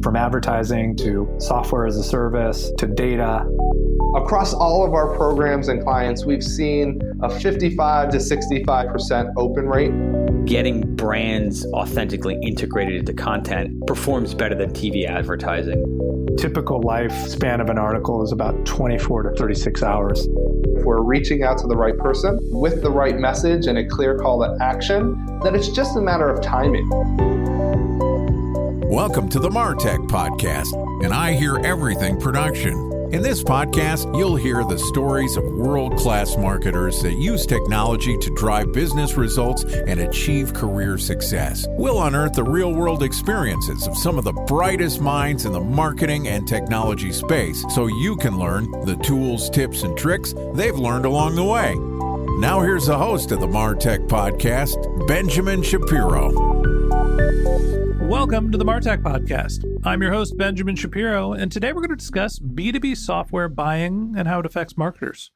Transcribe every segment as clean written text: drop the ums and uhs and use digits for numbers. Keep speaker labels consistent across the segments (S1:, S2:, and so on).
S1: From advertising to software as a service to data.
S2: Across all of our programs and clients, we've seen a 55 to 65% open rate.
S3: Getting brands authentically integrated into content performs better than TV advertising.
S1: Typical lifespan of an article is about 24 to 36 hours.
S2: If we're reaching out to the right person with the right message and a clear call to action, then it's just a matter of timing.
S4: Welcome to the MarTech Podcast, and I Hear Everything production. In this podcast, you'll hear the stories of world-class marketers that use technology to drive business results and achieve career success. We'll unearth the real-world experiences of some of the brightest minds in the marketing and technology space so you can learn the tools, tips, and tricks they've learned along the way. Now here's the host of the MarTech Podcast, Benjamin Shapiro.
S5: Welcome to the MarTech Podcast. I'm your host, Benjamin Shapiro, and today we're going to discuss B2B software buying and how it affects marketers.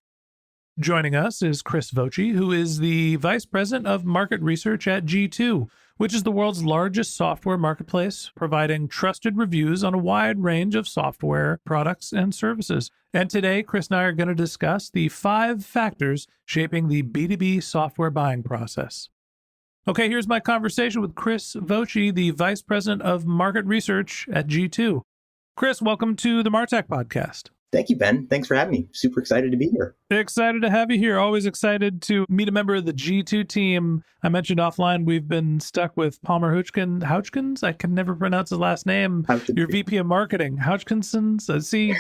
S5: Joining us is Chris Voce, who is the Vice President of Market Research at G2, which is the world's largest software marketplace, providing trusted reviews on a wide range of software products and services. And today, Chris and I are going to discuss the 5 factors shaping the B2B software buying process. Okay, here's my conversation with Chris Voce, the Vice President of Market Research at G2. Chris, welcome to the MarTech Podcast.
S6: Thank you, Ben. Thanks for having me. Super excited to be here.
S5: Excited to have you here. Always excited to meet a member of the G2 team. I mentioned offline we've been stuck with Palmer Houchkins. I can never pronounce his last name. Your VP of Marketing, Houchkinsons. See,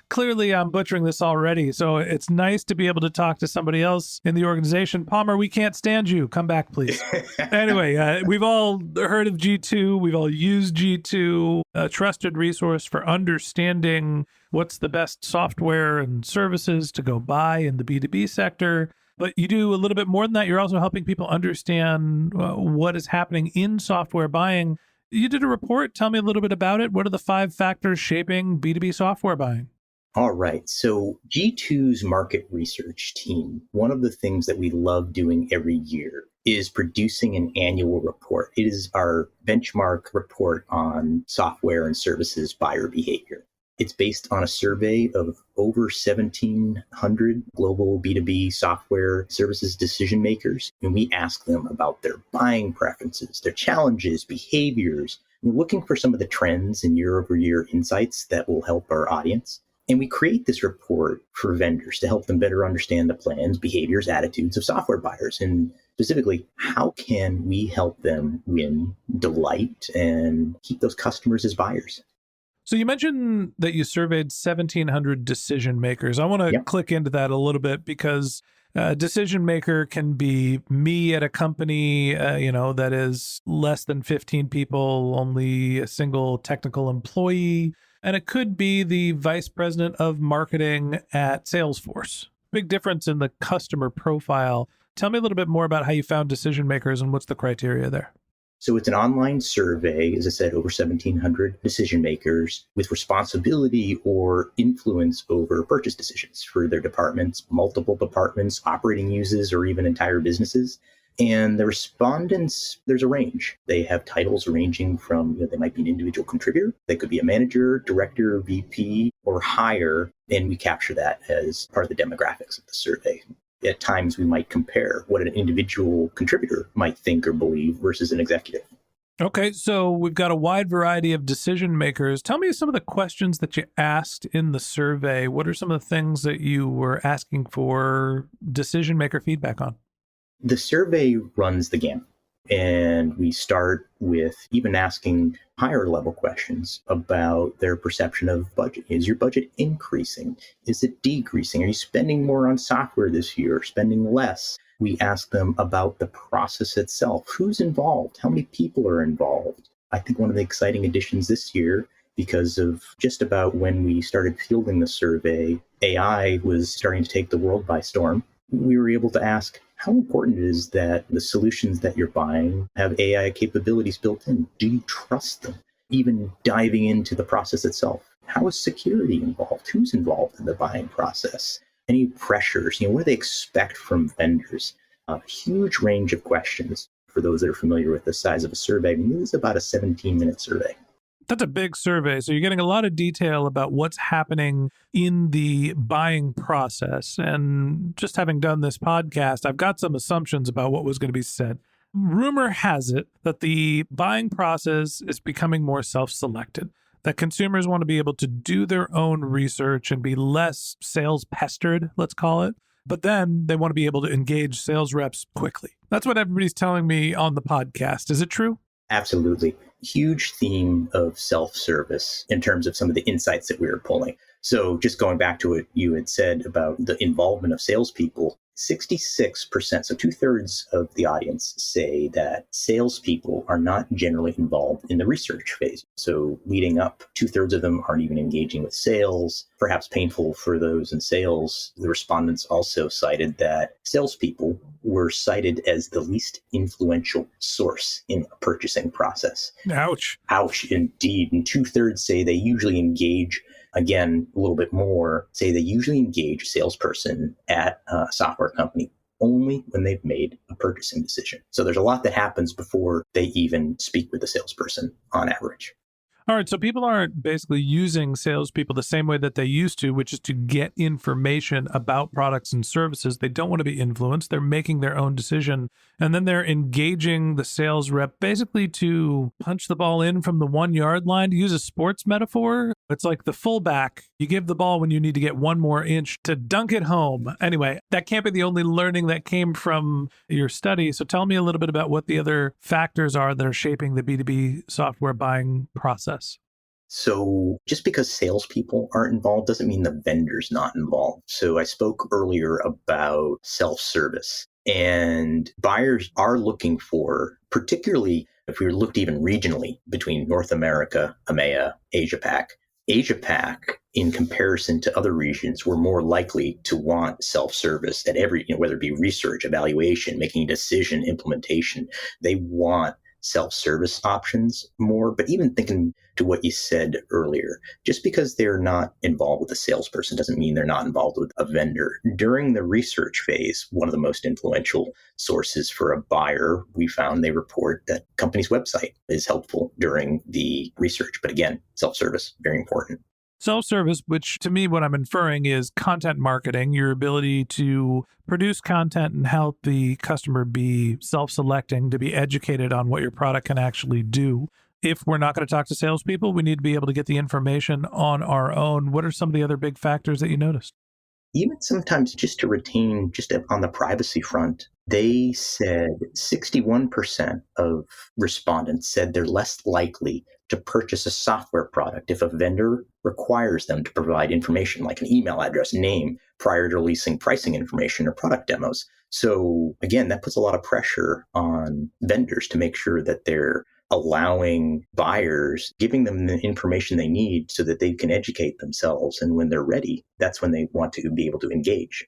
S5: clearly I'm butchering this already. So it's nice to be able to talk to somebody else in the organization. Palmer, we can't stand you. Come back, please. Anyway, we've all heard of G2. We've all used G2, a trusted resource for understanding what's the best software and services to go buy in the B2B sector. But you do a little bit more than that. You're also helping people understand what is happening in software buying. You did a report. Tell me a little bit about it. What are the 5 factors shaping B2B software buying?
S6: All right. So G2's market research team, one of the things that we love doing every year is producing an annual report. It is our benchmark report on software and services buyer behavior. It's based on a survey of over 1,700 global B2B software services decision makers. And we ask them about their buying preferences, their challenges, behaviors. We're looking for some of the trends and year-over-year insights that will help our audience. And we create this report for vendors to help them better understand the plans, behaviors, attitudes of software buyers. And specifically, how can we help them win, delight, and keep those customers as buyers?
S5: So you mentioned that you surveyed 1,700 decision makers. I want to click into that a little bit because a decision maker can be me at a company, that is less than 15 people, only a single technical employee. And it could be the vice president of marketing at Salesforce. Big difference in the customer profile. Tell me a little bit more about how you found decision makers and what's the criteria there.
S6: So it's an online survey, as I said, over 1,700 decision makers with responsibility or influence over purchase decisions for their departments, multiple departments, operating uses, or even entire businesses. And the respondents, there's a range. They have titles ranging from, they might be an individual contributor. They could be a manager, director, VP, or higher. And we capture that as part of the demographics of the survey. At times, we might compare what an individual contributor might think or believe versus an executive.
S5: Okay, so we've got a wide variety of decision makers. Tell me some of the questions that you asked in the survey. What are some of the things that you were asking for decision maker feedback on?
S6: The survey runs the gamut, and we start with even asking higher level questions about their perception of budget. Is your budget increasing? Is it decreasing? Are you spending more on software this year or spending less? We ask them about the process itself. Who's involved? How many people are involved? I think one of the exciting additions this year, because of just about when we started fielding the survey, AI was starting to take the world by storm. We were able to ask, how important it is that the solutions that you're buying have AI capabilities built in? Do you trust them? Even diving into the process itself. How is security involved? Who's involved in the buying process? Any pressures? What do they expect from vendors? A huge range of questions For those that are familiar with the size of a survey, this is about a 17-minute survey.
S5: That's a big survey. So you're getting a lot of detail about what's happening in the buying process. And just having done this podcast, I've got some assumptions about what was going to be said. Rumor has it that the buying process is becoming more self-selected, that consumers want to be able to do their own research and be less sales pestered, let's call it. But then they want to be able to engage sales reps quickly. That's what everybody's telling me on the podcast. Is it true?
S6: Absolutely. Huge theme of self-service in terms of some of the insights that we were pulling. So just going back to what you had said about the involvement of salespeople, 66%, so 2/3 of the audience say that salespeople are not generally involved in the research phase. So leading up, 2/3 of them aren't even engaging with sales. Perhaps painful for those in sales, the respondents also cited that salespeople were cited as the least influential source in a purchasing process.
S5: Ouch.
S6: Ouch, indeed. And 2/3 say they usually engage, again, a little bit more, say they usually engage a salesperson at a software company only when they've made a purchasing decision. So there's a lot that happens before they even speak with the salesperson on average.
S5: All right, so people aren't basically using salespeople the same way that they used to, which is to get information about products and services. They don't want to be influenced. They're making their own decision. And then they're engaging the sales rep basically to punch the ball in from the 1-yard line. To use a sports metaphor, it's like the fullback. You give the ball when you need to get one more inch to dunk it home. Anyway, that can't be the only learning that came from your study. So tell me a little bit about what the other factors are that are shaping the B2B software buying process.
S6: So just because salespeople aren't involved doesn't mean the vendor's not involved. So I spoke earlier about self-service, and buyers are looking for, particularly if we looked even regionally between North America, EMEA, Asia-Pac, in comparison to other regions, were more likely to want self-service at every, whether it be research, evaluation, making a decision, implementation. They want self-service options more. But even thinking to what you said earlier, just because they're not involved with a salesperson doesn't mean they're not involved with a vendor. During the research phase, one of the most influential sources for a buyer, we found they report that company's website is helpful during the research. But again, self-service, very important.
S5: Self-service, which to me, what I'm inferring is content marketing, your ability to produce content and help the customer be self-selecting, to be educated on what your product can actually do. If we're not going to talk to salespeople, we need to be able to get the information on our own. What are some of the other big factors that you noticed?
S6: Even sometimes just to retain, just on the privacy front, they said 61% of respondents said they're less likely to purchase a software product if a vendor requires them to provide information like an email address, name, prior to releasing pricing information or product demos. So again, that puts a lot of pressure on vendors to make sure that they're allowing buyers, giving them the information they need so that they can educate themselves. And when they're ready, that's when they want to be able to engage.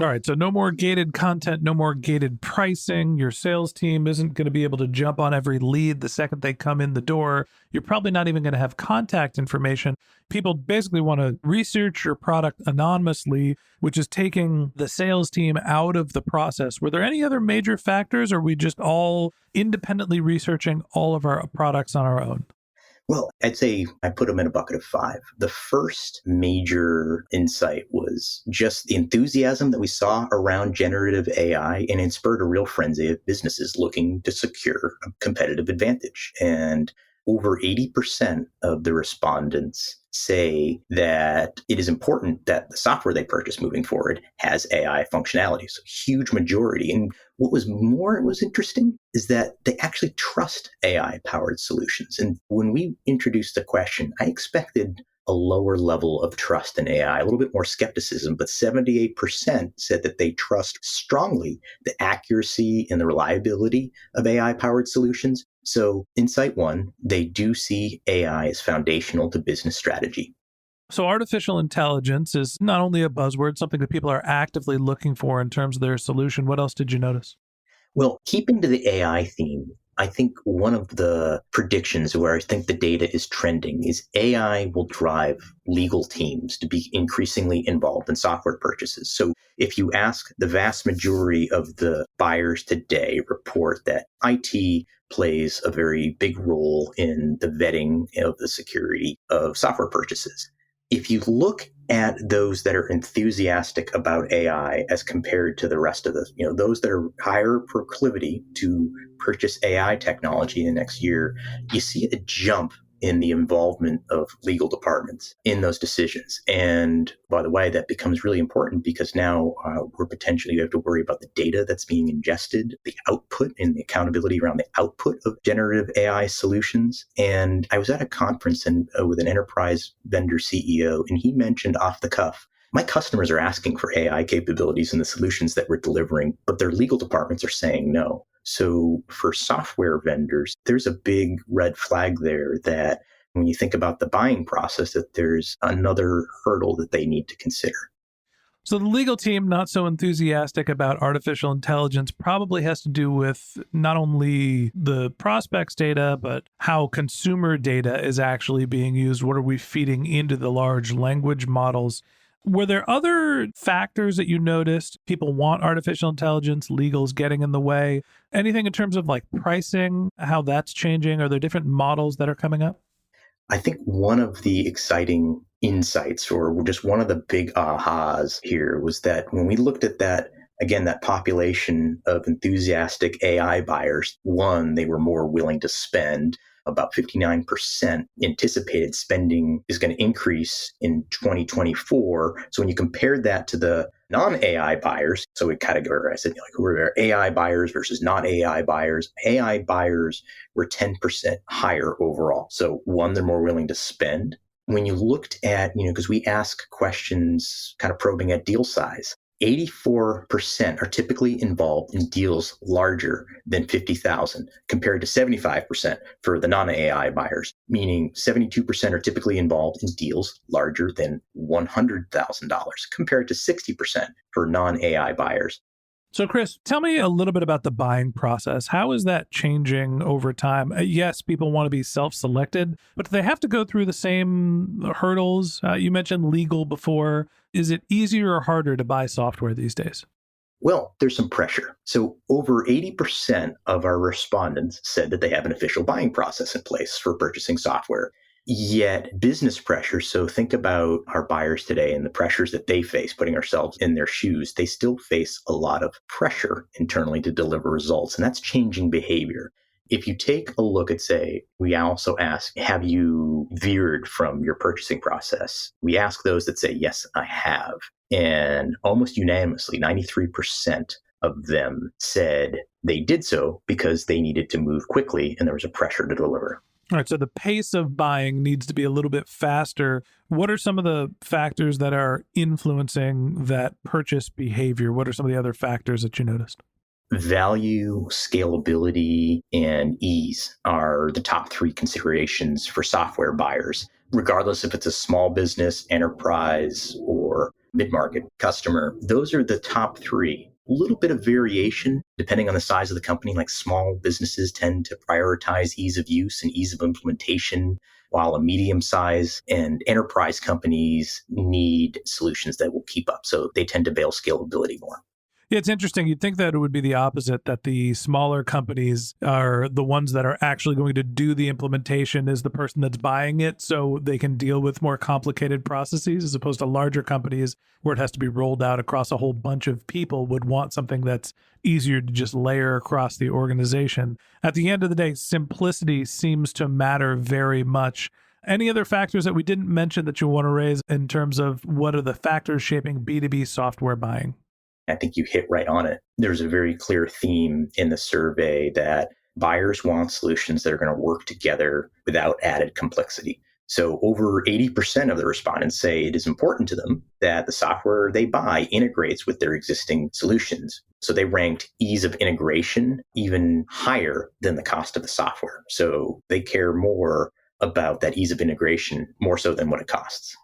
S5: All right, so no more gated content, no more gated pricing. Your sales team isn't going to be able to jump on every lead the second they come in the door. You're probably not even going to have contact information. People basically want to research your product anonymously, which is taking the sales team out of the process. Were there any other major factors, or are we just all independently researching all of our products on our own?
S6: Well, I'd say I put them in a bucket of 5. The first major insight was just the enthusiasm that we saw around generative AI, and it spurred a real frenzy of businesses looking to secure a competitive advantage. And over 80% of the respondents say that it is important that the software they purchase moving forward has AI functionality. So huge majority. And what was interesting is that they actually trust AI-powered solutions. And when we introduced the question, I expected a lower level of trust in AI, a little bit more skepticism, but 78% said that they trust strongly the accuracy and the reliability of AI-powered solutions. So insight 1, they do see AI as foundational to business strategy.
S5: So artificial intelligence is not only a buzzword, something that people are actively looking for in terms of their solution. What else did you notice?
S6: Well, keeping to the AI theme, I think one of the predictions where I think the data is trending is AI will drive legal teams to be increasingly involved in software purchases. So if you ask the vast majority of the buyers today report that IT plays a very big role in the vetting of the security of software purchases. If you look at those that are enthusiastic about AI as compared to the rest of the, those that are higher proclivity to purchase AI technology in the next year, you see a jump in the involvement of legal departments in those decisions. And by the way, that becomes really important because now we have to worry about the data that's being ingested, the output and the accountability around the output of generative AI solutions. And I was at a conference with an enterprise vendor CEO, and he mentioned off the cuff, my customers are asking for AI capabilities in the solutions that we're delivering, but their legal departments are saying no. So for software vendors, there's a big red flag there that when you think about the buying process, that there's another hurdle that they need to consider.
S5: So the legal team not so enthusiastic about artificial intelligence probably has to do with not only the prospects data, but how consumer data is actually being used. What are we feeding into the large language models? Were there other factors that you noticed? People want artificial intelligence, legal's getting in the way. Anything in terms of like pricing, how that's changing? Are there different models that are coming up?
S6: I think one of the exciting insights, or just one of the big ahas here, was that when we looked at that, again, that population of enthusiastic AI buyers, one, they were more willing to spend. About 59% anticipated spending is going to increase in 2024. So when you compared that to the non-AI buyers, so we categorized it like who are AI buyers versus not AI buyers. AI buyers were 10% higher overall. So one, they're more willing to spend. When you looked at, because we ask questions kind of probing at deal size, 84% are typically involved in deals larger than 50,000 compared to 75% for the non-AI buyers, meaning 72% are typically involved in deals larger than $100,000 compared to 60% for non-AI buyers.
S5: So, Chris, tell me a little bit about the buying process. How is that changing over time? Yes, people want to be self-selected, but do they have to go through the same hurdles? You mentioned legal before. Is it easier or harder to buy software these days?
S6: Well, there's some pressure. So over 80% of our respondents said that they have an official buying process in place for purchasing software. Yet business pressure, so think about our buyers today and the pressures that they face, putting ourselves in their shoes, they still face a lot of pressure internally to deliver results, and that's changing behavior. If you take a look at, say, we also ask, have you veered from your purchasing process? We ask those that say, yes, I have. And almost unanimously, 93% of them said they did so because they needed to move quickly and there was a pressure to deliver.
S5: All right, so the pace of buying needs to be a little bit faster. What are some of the factors that are influencing that purchase behavior? What are some of the other factors that you noticed?
S6: Value, scalability, and ease are the top three considerations for software buyers, regardless if it's a small business, enterprise, or mid-market customer. Those are the top three. A little bit of variation depending on the size of the company, like small businesses tend to prioritize ease of use and ease of implementation, while a medium size and enterprise companies need solutions that will keep up. So they tend to veil scalability more.
S5: Yeah, it's interesting. You'd think that it would be the opposite, that the smaller companies are the ones that are actually going to do the implementation as the person that's buying it, so they can deal with more complicated processes, as opposed to larger companies where it has to be rolled out across a whole bunch of people would want something that's easier to just layer across the organization. At the end of the day, simplicity seems to matter very much. Any other factors that we didn't mention that you want to raise in terms of what are the factors shaping B2B software buying?
S6: I think you hit right on it. There's a very clear theme in the survey that buyers want solutions that are going to work together without added complexity. So over 80% of the respondents say it is important to them that the software they buy integrates with their existing solutions. So they ranked ease of integration even higher than the cost of the software. So they care more about that ease of integration more so than what it costs.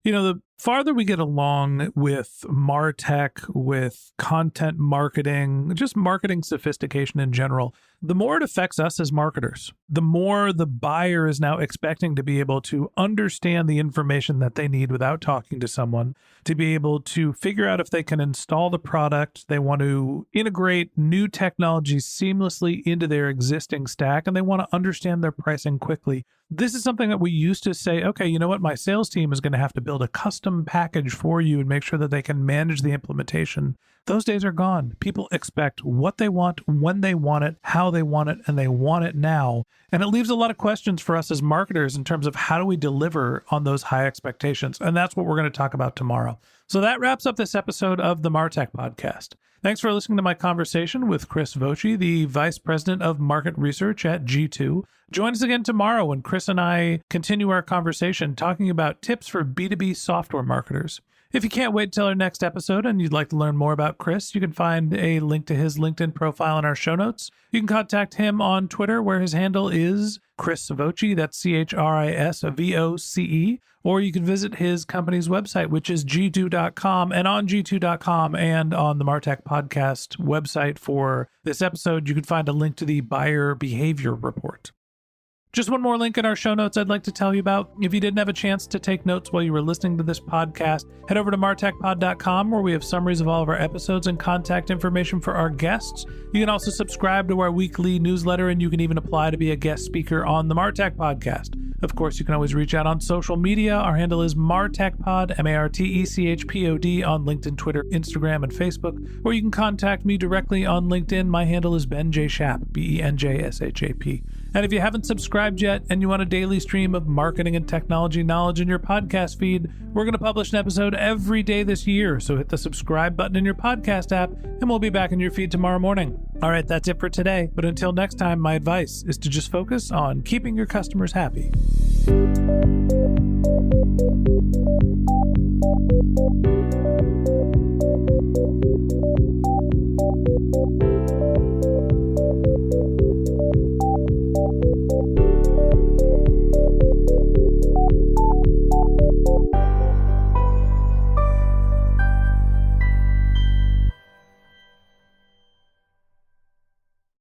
S5: You know, the farther we get along with MarTech, with content marketing, just marketing sophistication in general, the more it affects us as marketers. The more the buyer is now expecting to be able to understand the information that they need without talking to someone, to be able to figure out if they can install the product. They want to integrate new technologies seamlessly into their existing stack, and they want to understand their pricing quickly. This is something that we used to say, okay, you know what? My sales team is going to have to build a custom package for you and make sure that they can manage the implementation. Those days are gone. People expect what they want, when they want it, how they want it, and they want it now. And it leaves a lot of questions for us as marketers in terms of how do we deliver on those high expectations. And that's what we're going to talk about tomorrow. So that wraps up this episode of the MarTech Podcast. Thanks for listening to my conversation with Chris Voce, the Vice President of Market Research at G2. Join us again tomorrow when Chris and I continue our conversation talking about tips for B2B software marketers. If you can't wait till our next episode and you'd like to learn more about Chris, you can find a link to his LinkedIn profile in our show notes. You can contact him on Twitter, where his handle is Chris Voce, that's ChrisVoce, or you can visit his company's website, which is g2.com. And on g2.com and on the MarTech Podcast website for this episode, you can find a link to the buyer behavior report. Just one more link in our show notes I'd like to tell you about. If you didn't have a chance to take notes while you were listening to this podcast, head over to martechpod.com, where we have summaries of all of our episodes and contact information for our guests. You can also subscribe to our weekly newsletter, and you can even apply to be a guest speaker on the MarTech Podcast. Of course, you can always reach out on social media. Our handle is MarTechPod, MarTechPod, on LinkedIn, Twitter, Instagram, and Facebook. Or you can contact me directly on LinkedIn. My handle is Ben J. Shap, BenJShap. And if you haven't subscribed yet and you want a daily stream of marketing and technology knowledge in your podcast feed, we're going to publish an episode every day this year. So hit the subscribe button in your podcast app, and we'll be back in your feed tomorrow morning. All right, that's it for today. But until next time, my advice is to just focus on keeping your customers happy.